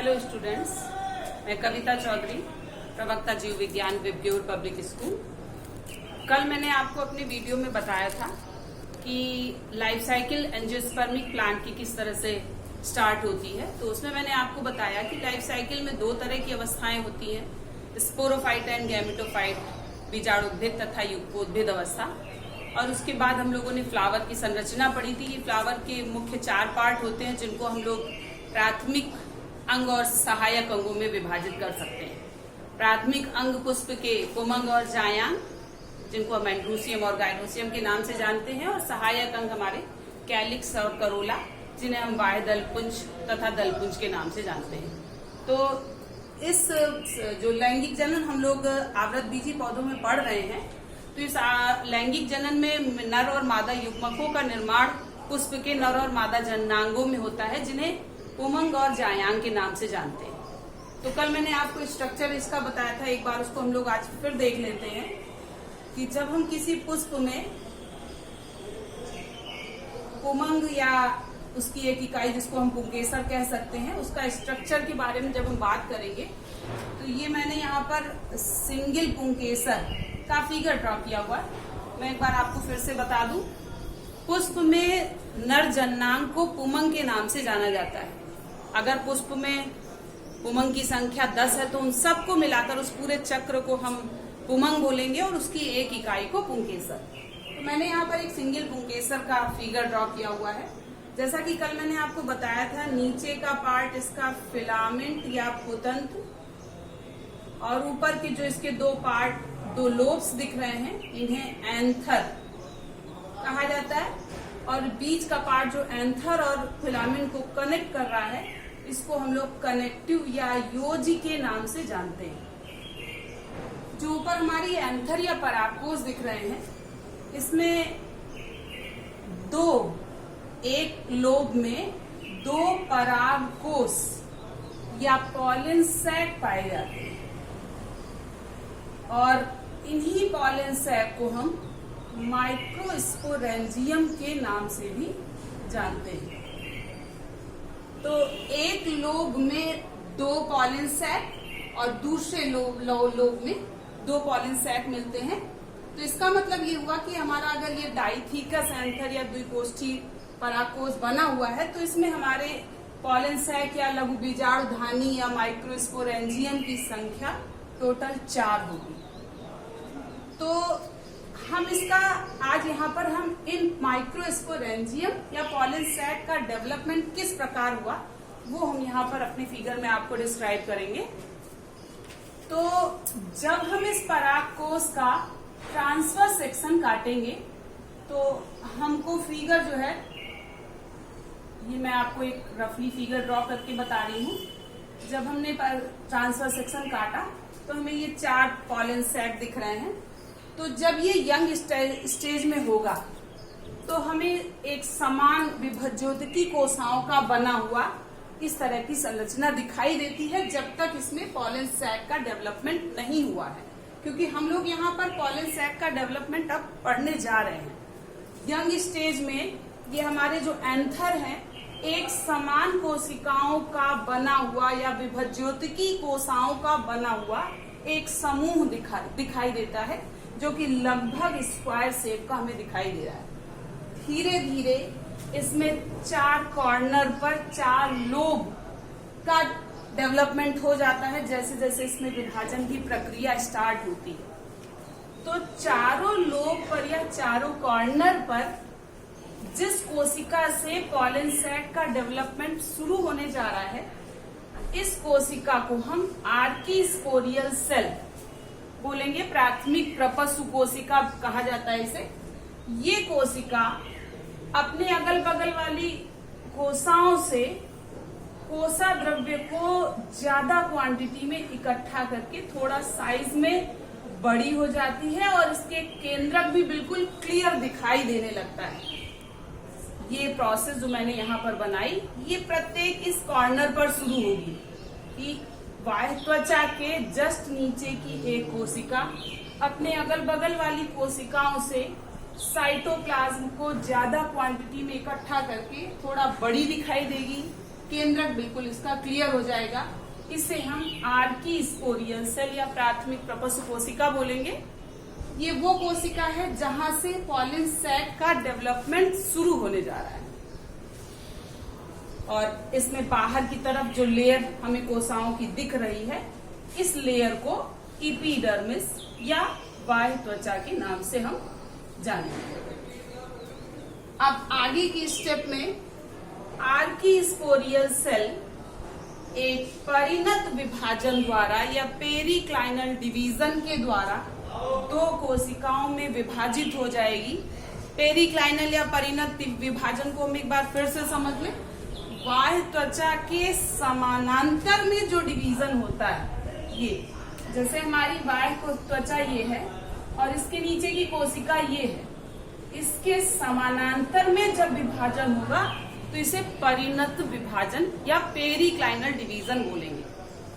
Hello students, मैं कविता चौधरी, प्रवक्ता जीव विज्ञान विब्ग्योर पब्लिक स्कूल। कल मैंने आपको अपने वीडियो में बताया था कि लाइफ साइकिल एंजियोस्पर्मिक प्लांट की किस तरह से स्टार्ट होती है। तो उसमें मैंने आपको बताया कि लाइफ साइकिल में दो तरह की अवस्थाएं होती हैं, स्पोरोफाइट एंड गैमेटोफाइट, बीजाणुद्भिद तथा युग्मोद्भिद अवस्था। और उसके बाद हम लोगों ने फ्लावर की संरचना पढ़ी थी। ये फ्लावर के मुख्य 4 पार्ट होते हैं जिनको हम लोग प्राथमिक अंग और सहायक अंगों में विभाजित कर सकते हैं। प्राथमिक अंग पुष्प के पुमंग और जायांग, जिनको हम एंड्रोसियम और गाइनोसियम के नाम से जानते हैं, और सहायक अंग हमारे कैलिक्स और करोला, जिन्हें हम बाह्य दलपुंज तथा दलपुंज के नाम से जानते हैं। तो इस जो लैंगिक जनन हम लोग आवृतबीजी पौधों में पढ़ रहे हैं, तो इस लैंगिक जनन में नर और मादा युग्मकों का निर्माण पुष्प के नर और मादा जननांगों में होता है, जिन्हें पुमंग और जायांग के नाम से जानते हैं। तो कल मैंने आपको स्ट्रक्चर इसका बताया था, एक बार उसको हम लोग आज फिर देख लेते हैं कि जब हम किसी पुष्प में पुमंग या उसकी एक इकाई जिसको हम पुंकेसर कह सकते हैं, उसका स्ट्रक्चर के बारे में जब हम बात करेंगे, तो ये मैंने यहाँ पर सिंगल पुंकेसर का फिगर ड्रॉ किया हुआ है। मैं एक बार आपको फिर से बता दूं, पुष्प में नर जननांग को पुमंग के नाम से जाना जाता है। अगर पुष्प में पुमंग की संख्या 10 है तो उन सबको मिलाकर उस पूरे चक्र को हम पुमंग बोलेंगे और उसकी एक इकाई को पुंकेसर। तो मैंने यहाँ पर एक सिंगल पुंकेसर का फिगर ड्रॉ किया हुआ है। जैसा कि कल मैंने आपको बताया था, नीचे का पार्ट इसका फिलामेंट या पुतंत्र, और ऊपर के जो इसके 2 पार्ट, 2 लोब्स दिख रहे हैं, इन्हें एंथर कहा जाता है। और बीच का पार्ट जो एंथर और फिलामेंट को कनेक्ट कर रहा है, इसको हम लोग कनेक्टिव या योजी के नाम से जानते हैं। जो ऊपर हमारी एंथर या परागकोश दिख रहे हैं, इसमें एक लोब में 2 परागकोश या पॉलन सैक पाए जाते हैं, और इन्हीं पॉलन सैक को हम माइक्रोस्पोरेंजियम के नाम से भी जानते हैं। तो एक लोब में 2 पॉलन सैक और दूसरे लोब में 2 पॉलन सैक मिलते हैं। तो इसका मतलब ये हुआ कि हमारा अगर ये डाइथिकस एंथर या द्विकोष्ठी परागकोश बना हुआ है, तो इसमें हमारे पॉलन सैक या लघु बीजाणुधानी या माइक्रोस्पोरेंजियम की संख्या टोटल 4 होगी। तो हम इसका आज यहाँ पर हम इन माइक्रोस्पोरेंजियम या पॉलन सैक का डेवलपमेंट किस प्रकार हुआ, वो हम यहाँ पर अपने फिगर में आपको डिस्क्राइब करेंगे। तो जब हम इस परागकोश का ट्रांसफर सेक्शन काटेंगे, तो हमको फिगर जो है, ये मैं आपको एक रफली फिगर ड्रॉ करके बता रही हूँ। जब हमने ट्रांसफर सेक्शन काटा तो हमें ये 4 पॉलन सैक दिख रहे हैं। तो जब ये यंग स्टेज में होगा, तो हमें एक समान विभज्योतिकी कोशिकाओं का बना हुआ इस तरह की संरचना दिखाई देती है, जब तक इसमें पॉलन सैक का डेवलपमेंट नहीं हुआ है। क्योंकि हम लोग यहाँ पर पॉलन सैक का डेवलपमेंट अब पढ़ने जा रहे हैं। यंग स्टेज में ये हमारे जो एंथर हैं, एक समान कोशिकाओं का बना हुआ या विभज्योतिकी कोशिकाओं का बना हुआ एक समूह दिखाई देता है, जो कि लगभग स्क्वायर शेप का हमें दिखाई दे रहा है। धीरे धीरे इसमें 4 कॉर्नर पर 4 लोब का डेवलपमेंट हो जाता है, जैसे जैसे इसमें विभाजन की प्रक्रिया स्टार्ट होती है। तो चारों लोब पर या चारों कॉर्नर पर जिस कोशिका से पॉलन सैक का डेवलपमेंट शुरू होने जा रहा है, इस कोशिका को हम आर्कीस्पोरियल सेल बोलेंगे। प्राथमिक प्रपस्सु कोशिका कहा जाता है इसे। ये कोशिका अपने अगल बगल वाली कोशिकाओं से कोशा द्रव्य को ज्यादा क्वांटिटी में इकट्ठा करके थोड़ा साइज में बड़ी हो जाती है, और इसके केंद्रक भी बिल्कुल क्लियर दिखाई देने लगता है। ये प्रोसेस जो मैंने यहाँ पर बनाई, ये प्रत्येक इस कॉर्नर पर शुरू होगी कि बाह्य त्वचा के जस्ट नीचे की एक कोशिका अपने अगल बगल वाली कोशिकाओं से साइटोप्लाज्म को ज्यादा क्वांटिटी में इकट्ठा करके थोड़ा बड़ी दिखाई देगी, केंद्रक बिल्कुल इसका क्लियर हो जाएगा। इसे हम आर्की स्पोरियल सेल या प्राथमिक प्रपस्व कोशिका बोलेंगे। ये वो कोशिका है जहां से पॉलन सैक का डेवलपमेंट शुरू होने जा रहा है। और इसमें बाहर की तरफ जो लेयर हमें कोशिकाओं की दिख रही है, इस लेयर को इपीडर्मिस या बाह्य त्वचा के नाम से हम जानेंगे। अब आगे की स्टेप में आर्की स्पोरियल सेल एक परिणत विभाजन द्वारा या पेरिक्लाइनल डिवीजन के द्वारा दो कोशिकाओं में विभाजित हो जाएगी। पेरिक्लाइनल या परिणत विभाजन को हम एक बार फिर से समझ लें। बाह्य त्वचा के समानांतर में जो डिवीजन होता है, ये जैसे हमारी बाह्य त्वचा ये है और इसके नीचे की कोशिका ये है, इसके समानांतर में जब विभाजन होगा तो इसे परिणत विभाजन या पेरिक्लाइनल डिवीजन बोलेंगे।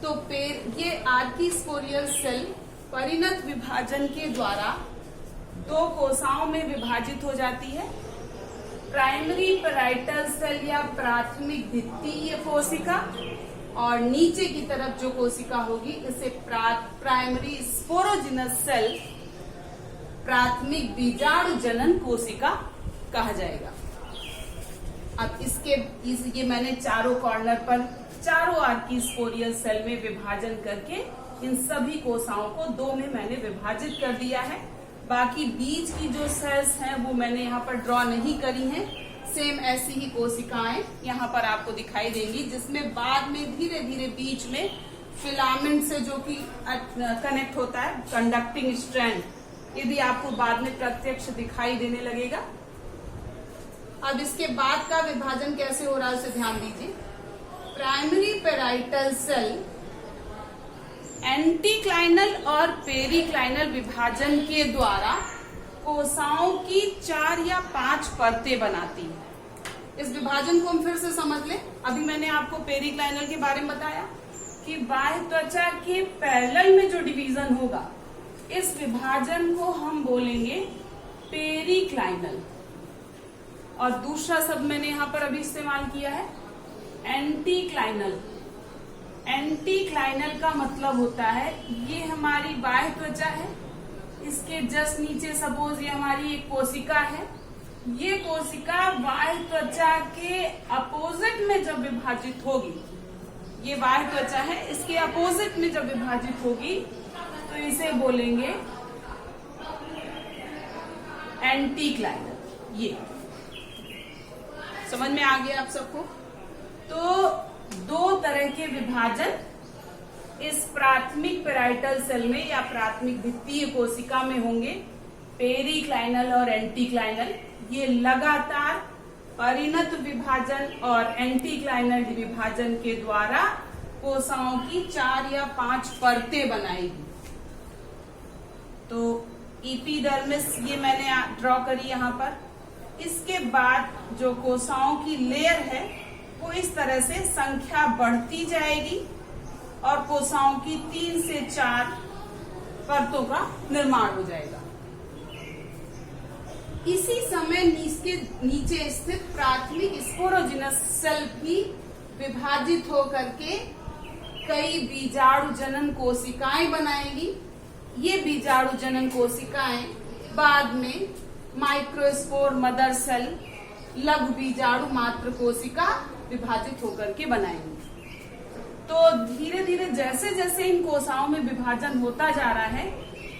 तो ये आर्की स्पोरियल सेल परिणत विभाजन के द्वारा दो कोशिकाओं में विभाजित हो जाती है। प्राइमरी पैराइटल सेल या प्राथमिक द्वितीय कोशिका, और नीचे की तरफ जो कोशिका होगी इसे प्राइमरी स्पोरोजिनस सेल, प्राथमिक बीजाणु जनन कोशिका कहा जाएगा। अब ये मैंने चारों कॉर्नर पर चारों आर्की स्पोरियल सेल में विभाजन करके इन सभी कोशिकाओं को दो में मैंने विभाजित कर दिया है। बाकी बीच की जो सेल्स हैं वो मैंने यहाँ पर ड्रॉ नहीं करी हैं। सेम ऐसी ही कोशिकाएं यहाँ पर आपको दिखाई देंगी, जिसमें बाद में धीरे धीरे बीच में फिलामेंट से जो कि कनेक्ट होता है, कंडक्टिंग स्ट्रैंड, ये भी आपको बाद में प्रत्यक्ष दिखाई देने लगेगा। अब इसके बाद का विभाजन कैसे हो रहा है उसे ध्यान दीजिए। प्राइमरी पैराइटल सेल एंटीक्लाइनल और पेरिक्लाइनल विभाजन के द्वारा कोशिकाओं की 4 या 5 परतें बनाती है। इस विभाजन को हम फिर से समझ लें। अभी मैंने आपको पेरिक्लाइनल के बारे में बताया कि बाह्य त्वचा के पैरेलल में जो डिवीजन होगा, इस विभाजन को हम बोलेंगे पेरिक्लाइनल। और दूसरा शब्द मैंने यहाँ पर अभी इस्तेमाल किया है एंटीक्लाइनल। एंटीक्लाइनल का मतलब होता है ये हमारी बाह्य त्वचा है, इसके जस्ट नीचे सपोज ये हमारी एक कोशिका है। ये कोशिका बाह्य त्वचा के अपोजिट में जब विभाजित होगी, ये बाह्य त्वचा है, इसके अपोजिट में जब विभाजित होगी तो इसे बोलेंगे एंटीक्लाइनल। ये समझ में आ गया आप सबको? तो दो तरह के विभाजन इस प्राथमिक पैराइटल सेल में या प्राथमिक द्वितीय कोशिका में होंगे, पेरिक्लाइनल और एंटीक्लाइनल। ये लगातार परिणत विभाजन और एंटीक्लाइनल विभाजन के द्वारा कोशिकाओं की 4 या 5 परतें बनाएगी। तो एपिडर्मिस ये मैंने ड्रॉ करी यहाँ पर। इसके बाद जो कोशिकाओं की लेयर है वो इस तरह से संख्या बढ़ती जाएगी और कोशिकाओं की 3 से 4 परतों का निर्माण हो जाएगा। इसी समय इसके नीचे स्थित प्राथमिक स्पोरोजिनस सेल भी विभाजित होकर के कई बीजाणु जनन कोशिकाएं बनाएगी। ये बीजाणु जनन कोशिकाएं बाद में माइक्रोस्पोर मदर सेल, लघु बीजाणु मात्र कोशिका विभाजित होकर के बनाएंगे। तो धीरे धीरे जैसे जैसे इन कोशिकाओं में विभाजन होता जा रहा है,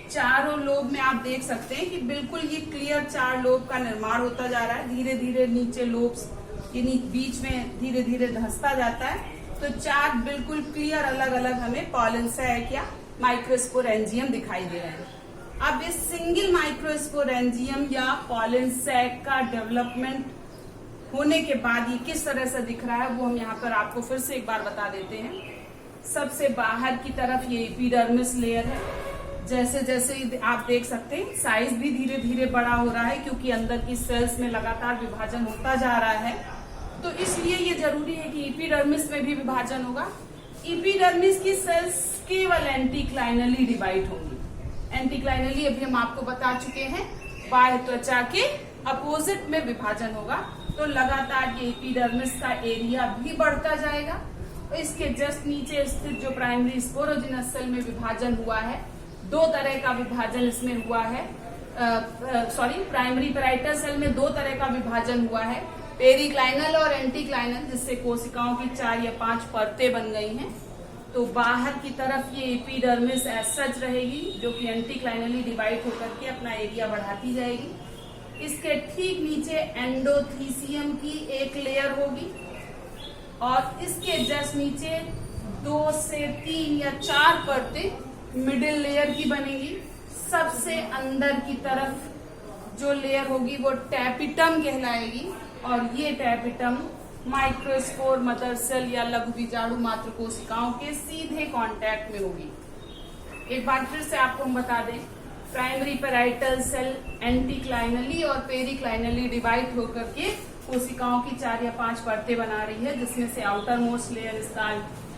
चारों लोब में आप देख सकते हैं कि बिल्कुल ये क्लियर 4 लोब का निर्माण होता जा रहा है। धीरे धीरे नीचे लोब्स ये बीच में धीरे धीरे धंसता जाता है। तो 4 बिल्कुल क्लियर अलग अलग हमें पॉलन सैक या माइक्रोस्पोरेंजियम दिखाई दे रहे हैं। अब इस सिंगल माइक्रोस्पोरेंजियम या पॉलन सैक का डेवलपमेंट होने के बाद ये किस तरह से दिख रहा है वो हम यहाँ पर आपको फिर से एक बार बता देते हैं। सबसे बाहर की तरफ ये एपिडर्मिस लेयर है। जैसे जैसे आप देख सकते हैं साइज भी धीरे धीरे बड़ा हो रहा है, क्योंकि अंदर की सेल्स में लगातार विभाजन होता जा रहा है। तो इसलिए ये जरूरी है कि एपिडर्मिस में भी विभाजन होगा। एपिडर्मिस की सेल्स केवल एंटीक्लाइनली डिवाइड होंगी। एंटीक्लाइनली अभी हम आपको बता चुके हैं, बाह्य त्वचा के अपोजिट में विभाजन होगा। तो लगातार ये एपिडर्मिस का एरिया भी बढ़ता जाएगा। तो इसके जस्ट नीचे स्थित जो प्राइमरी स्पोरोजिनस सेल में विभाजन हुआ है, दो तरह का विभाजन इसमें हुआ है। प्राइमरी पैराइटल सेल में दो तरह का विभाजन हुआ है, पेरिक्लाइनल और एंटीक्लाइनल, जिससे कोशिकाओं की 4 या 5 परतें बन गई हैं। तो बाहर की तरफ ये एपिडर्मिस एज सच रहेगी, जो कि एंटीक्लाइनली डिवाइड होकर के अपना एरिया बढ़ाती जाएगी। इसके ठीक नीचे एंडोथीसियम की एक लेयर होगी और इसके जस्ट नीचे 2 से 3 या 4 परतें मिडिल लेयर की बनेगी। सबसे अंदर की तरफ जो लेयर होगी वो टैपिटम कहलाएगी और ये टैपिटम माइक्रोस्पोर मदर सेल या लघु बीजाणु मात्र कोशिकाओं के सीधे कांटेक्ट में होगी। एक बार फिर से आपको हम बता दें, प्राइमरी पैराइटल सेल एंटीक्लाइनली और पेरिक्लाइनली डिवाइड होकर के कोशिकाओं की 4 या 5 परतें बना रही है, जिसमें से आउटर मोस्ट लेयर इसका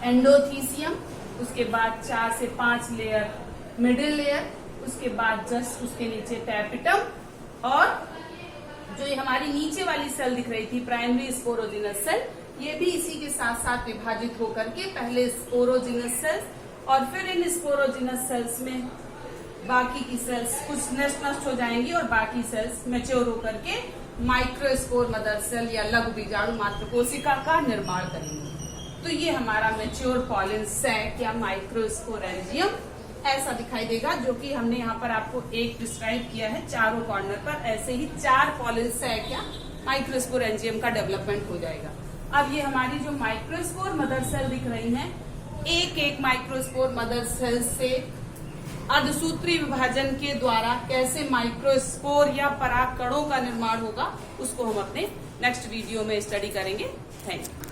एंडोथीसियम, उसके बाद 4 से 5 लेयर मिडिल लेयर, उसके बाद जस्ट उसके नीचे टैपिटम, और जो ये हमारी नीचे वाली सेल दिख रही थी प्राइमरी स्पोरोजिनस सेल, ये भी इसी के साथ साथ विभाजित होकर के पहले स्पोरोजिनस सेल्स और फिर इन स्पोरोजिनस सेल्स में बाकी की सेल्स कुछ नष्ट हो जाएंगी और बाकी सेल्स मैच्योर होकर के माइक्रोस्पोर मदर सेल या लघु बीजाणु मात्र कोशिका का निर्माण करेंगे। तो ये हमारा मैच्योर पॉलन सैक या माइक्रोस्पोरेंजियम ऐसा दिखाई देगा, जो कि हमने यहाँ पर आपको एक डिस्क्राइब किया है। चारों कॉर्नर पर ऐसे ही 4 पॉलन सैक या माइक्रोस्पोरेंजियम का डेवलपमेंट हो जाएगा। अब ये हमारी जो माइक्रोस्पोर मदर सेल दिख रही हैं, एक एक माइक्रोस्पोर मदर सेल से अर्धसूत्री विभाजन के द्वारा कैसे माइक्रोस्पोर या परागकणों का निर्माण होगा, उसको हम अपने नेक्स्ट वीडियो में स्टडी करेंगे। Thank you.